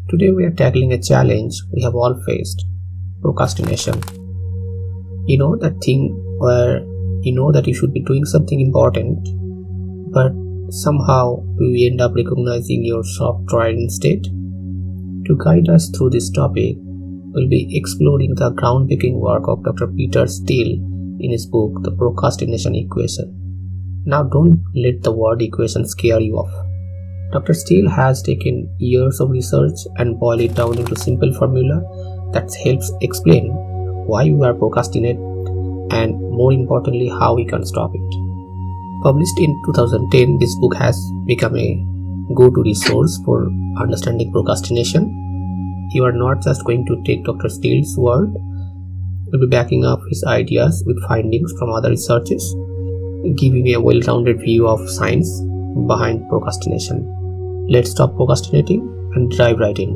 Today we are tackling a challenge we have all faced: procrastination. You know that thing where you know that you should be doing something important, but somehow you end up recognizing your soft tried instead. To guide us through this topic, we'll be exploring the groundbreaking work of Dr. Piers Steel in his book, The Procrastination Equation. Now don't let the word equation scare you off. Dr. Steel has taken years of research and boiled it down into a simple formula that helps explain why we are procrastinate and, more importantly, how we can stop it. Published in 2010, this book has become a go-to resource for understanding procrastination. You are not just going to take Dr. Steele's word, you'll be backing up his ideas with findings from other researchers, giving a well-rounded view of science behind procrastination. Let's stop procrastinating and dive right in.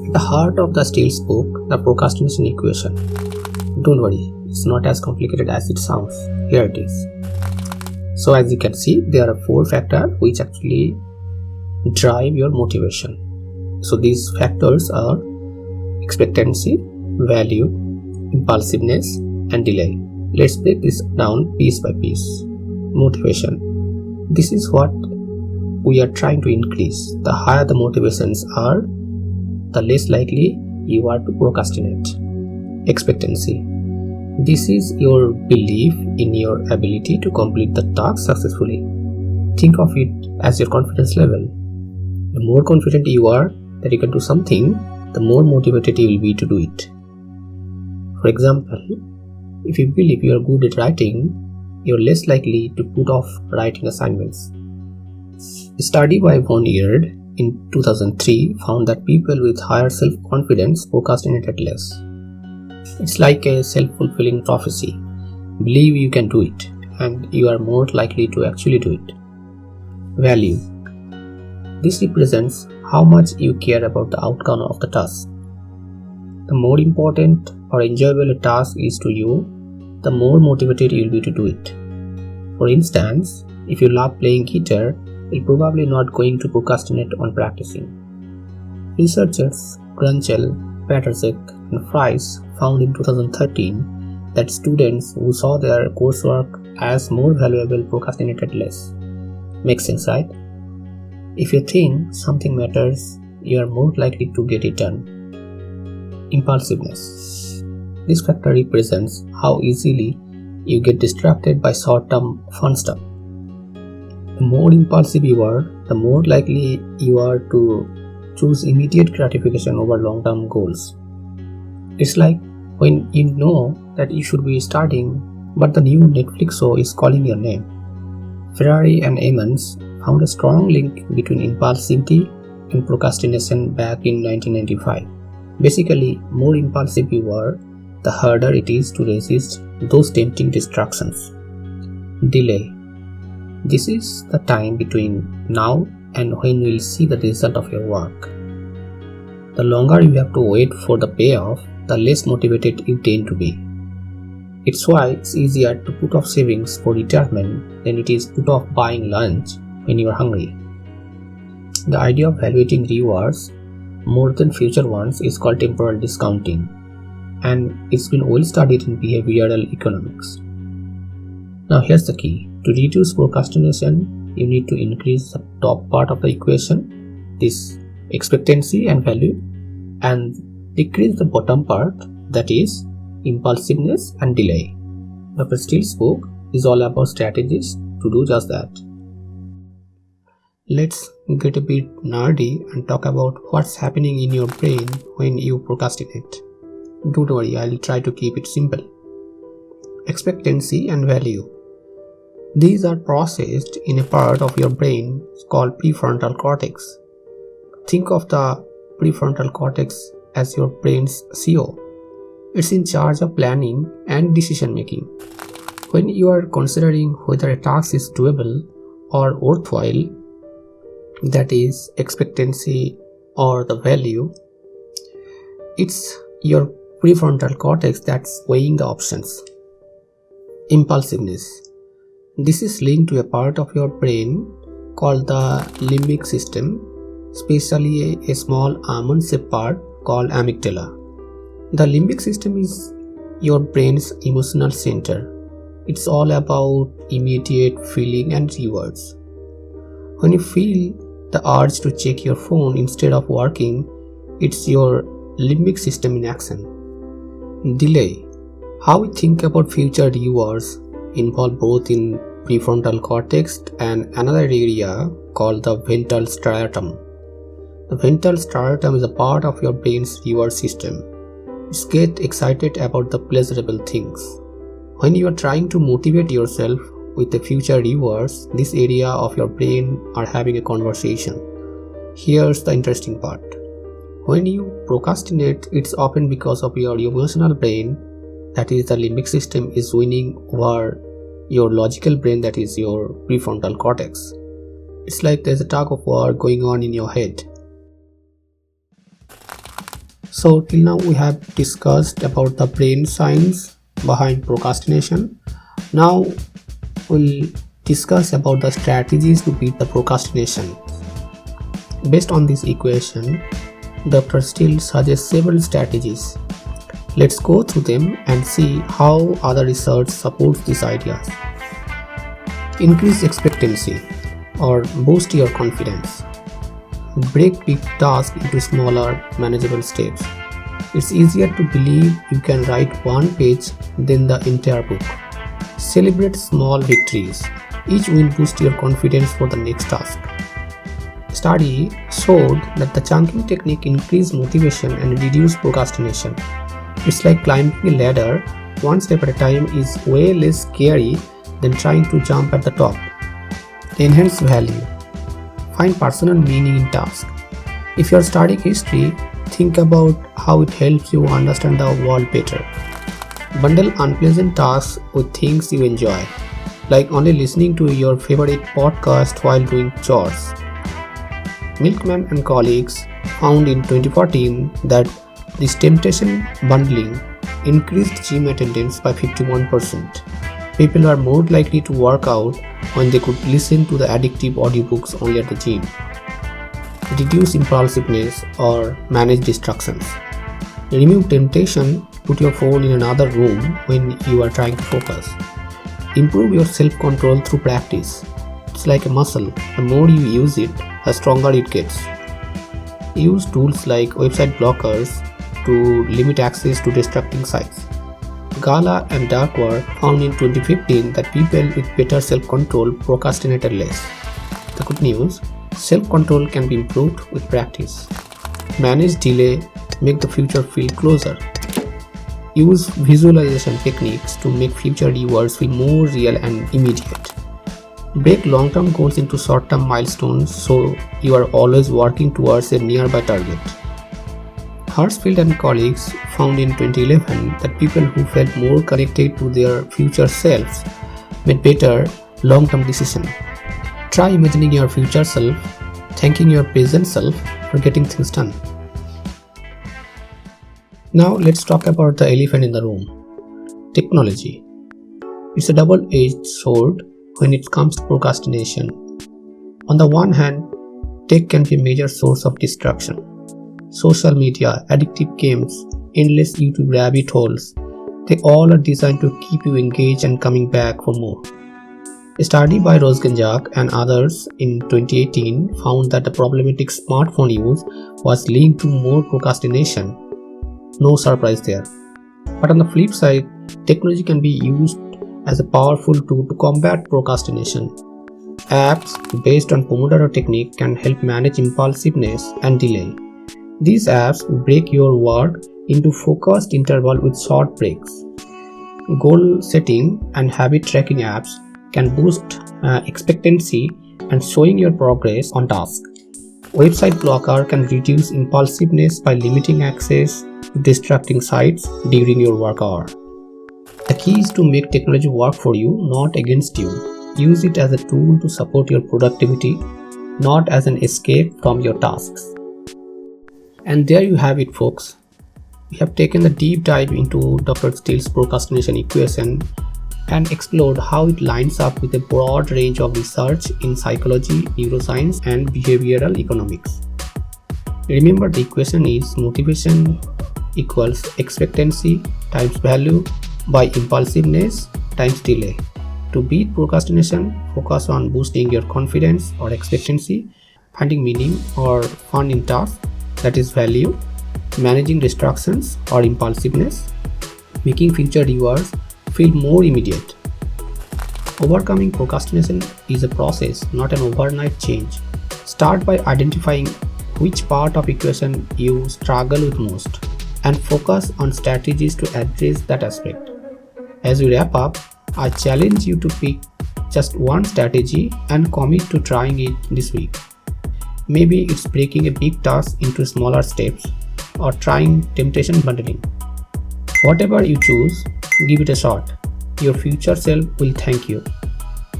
At the heart of the Steele's book, The Procrastination Equation. Don't worry, it's not as complicated as it sounds. Here it is. So as you can see, there are 4 factors which actually drive your motivation. So these factors are expectancy, value, impulsiveness, and delay. Let's break this down piece by piece. Motivation. This is what we are trying to increase. The higher the motivations are, the less likely you are to procrastinate. Expectancy. This is your belief in your ability to complete the task successfully. Think of it as your confidence level. The more confident you are that you can do something, the more motivated you will be to do it. For example, if you believe you are good at writing, you are less likely to put off writing assignments. A study by Von Eerd in 2003 found that people with higher self-confidence procrastinated less. It's like a self-fulfilling prophecy. Believe you can do it, and you are more likely to actually do it. Value. This represents how much you care about the outcome of the task. The more important or enjoyable a task is to you, the more motivated you will be to do it. For instance, if you love playing guitar, you're probably not going to procrastinate on practicing. Researchers Grunchel, Peterzek, and Fries found in 2013 that students who saw their coursework as more valuable procrastinated less. Makes sense, right? If you think something matters, you are more likely to get it done. Impulsiveness. This factor represents how easily you get distracted by short-term fun stuff. The more impulsive you are, the more likely you are to choose immediate gratification over long-term goals. It's like when you know that you should be starting, but the new Netflix show is calling your name. Ferrari and Emmons found a strong link between impulsivity and procrastination back in 1995. Basically, more impulsive you are, the harder it is to resist those tempting distractions. Delay. This is the time between now and when you will see the result of your work. The longer you have to wait for the payoff, the less motivated you tend to be. It's why it's easier to put off savings for retirement than it is put off buying lunch when you are hungry. The idea of evaluating rewards more than future ones is called temporal discounting, and it's been well studied in behavioral economics. Now here's the key. To reduce procrastination, you need to increase the top part of the equation, this expectancy and value, and decrease the bottom part, that is impulsiveness and delay. Dr. Steele's book is all about strategies to do just that. Let's get a bit nerdy and talk about what's happening in your brain when you procrastinate. Don't worry, I'll try to keep it simple. Expectancy and value. These are processed in a part of your brain called prefrontal cortex. Think of the prefrontal cortex as your brain's CEO. It's in charge of planning and decision making. When you are considering whether a task is doable or worthwhile, that is, expectancy or the value, it's your prefrontal cortex that's weighing the options. Impulsiveness. This is linked to a part of your brain called the limbic system, especially a small almond-shaped part called amygdala. The limbic system is your brain's emotional center. It's all about immediate feeling and rewards. When you feel the urge to check your phone instead of working, it's your limbic system in action. Delay. How we think about future rewards involve both in prefrontal cortex and another area called the ventral striatum. The ventral striatum is a part of your brain's reward system. It gets excited about the pleasurable things. When you are trying to motivate yourself with the future rewards, this area of your brain are having a conversation. Here's the interesting part. When you procrastinate, it's often because of your emotional brain, that is the limbic system, is winning over your logical brain, that is your prefrontal cortex. It's like there's a tug of war going on in your head. So till now we have discussed about the brain science behind procrastination. Now we'll discuss about the strategies to beat the procrastination. Based on this equation, Dr. Steel suggests several strategies. Let's go through them and see how other research supports these ideas. Increase expectancy or boost your confidence. Break big tasks into smaller, manageable steps. It's easier to believe you can write one page than the entire book. Celebrate small victories. Each win boosts your confidence for the next task. Study showed that the chunking technique increased motivation and reduced procrastination. It's like climbing a ladder, one step at a time is way less scary than trying to jump at the top. Enhance value. Find personal meaning in tasks. If you are studying history, think about how it helps you understand the world better. Bundle unpleasant tasks with things you enjoy, like only listening to your favorite podcast while doing chores. Milkman and colleagues found in 2014 that this temptation bundling increased gym attendance by 51%. People are more likely to work out when they could listen to the addictive audiobooks only at the gym. Reduce impulsiveness or manage distractions. Remove temptation, put your phone in another room when you are trying to focus. Improve your self-control through practice. It's like a muscle. The more you use it, the stronger it gets. Use tools like website blockers to limit access to distracting sites. Gala and Darkwork found in 2015 that people with better self-control procrastinated less. The good news, self-control can be improved with practice. Manage delay, make the future feel closer. Use visualization techniques to make future rewards feel more real and immediate. Break long-term goals into short-term milestones so you are always working towards a nearby target. Hirschfeld and colleagues found in 2011 that people who felt more connected to their future selves made better long-term decisions. Try imagining your future self, thanking your present self for getting things done. Now let's talk about the elephant in the room. Technology. It's a double-edged sword when it comes to procrastination. On the one hand, tech can be a major source of distraction. Social media, addictive games, endless YouTube rabbit holes, they all are designed to keep you engaged and coming back for more. A study by Rosgenjak and others in 2018 found that the problematic smartphone use was linked to more procrastination. No surprise there. But on the flip side, technology can be used as a powerful tool to combat procrastination. Apps based on Pomodoro technique can help manage impulsiveness and delay. These apps break your work into focused intervals with short breaks. Goal setting and habit tracking apps can boost expectancy and showing your progress on task. Website blocker can reduce impulsiveness by limiting access to distracting sites during your work hour. The key is to make technology work for you, not against you. Use it as a tool to support your productivity, not as an escape from your tasks. And there you have it, folks. We have taken a deep dive into Dr. Steele's procrastination equation and explored how it lines up with a broad range of research in psychology, neuroscience, and behavioral economics. Remember, the equation is motivation equals expectancy times value by impulsiveness times delay. To beat procrastination, focus on boosting your confidence or expectancy, finding meaning or fun in tasks, that is value, managing distractions or impulsiveness, making future rewards feel more immediate. Overcoming procrastination is a process, not an overnight change. Start by identifying which part of equation you struggle with most and focus on strategies to address that aspect. As we wrap up, I challenge you to pick just one strategy and commit to trying it this week. Maybe it's breaking a big task into smaller steps or trying temptation bundling. Whatever you choose, give it a shot. Your future self will thank you.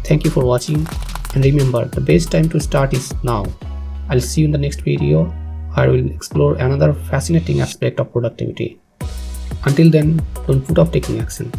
Thank you for watching, and remember, the best time to start is now. I'll see you in the next video where we'll explore another fascinating aspect of productivity. Until then, don't put off taking action.